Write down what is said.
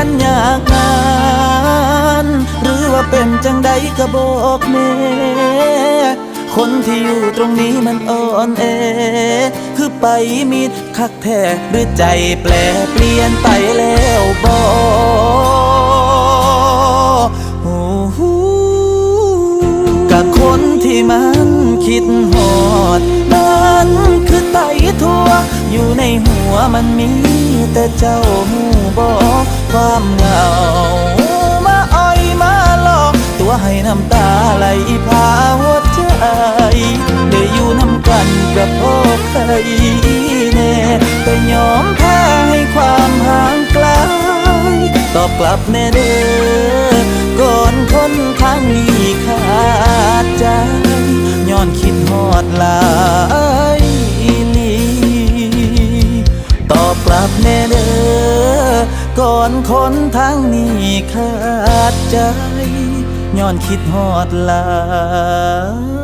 ขันอยากงานหรือว่าเป็นจังใดก็บอกแน่คนที่อยู่ตรงนี้มันอ่อนแอคือไปมิดคักแท้หรือใจแปลเปลี่ยนไปแล้วกับคนที่มันคิดหอดนั้นคือไตทั่วอยู่ในหัวมันมีแต่เจ้าหูบอกความเหงามาอ้อยมาหลอกตัวให้น้ำตาไหลพาหัวใจได้อยู่น้ำกันกับพ่อใครแน่แต่ยอมแพ้ให้ความห่างไกลตอบกลับแน่เด้อก่อนคนทางนี้ขาดใจย้อนคิดฮอดหลายลีตอบกลับแน่เด้อก่อนคนทางนี้ขาดใจย้อนคิดฮอดหลาย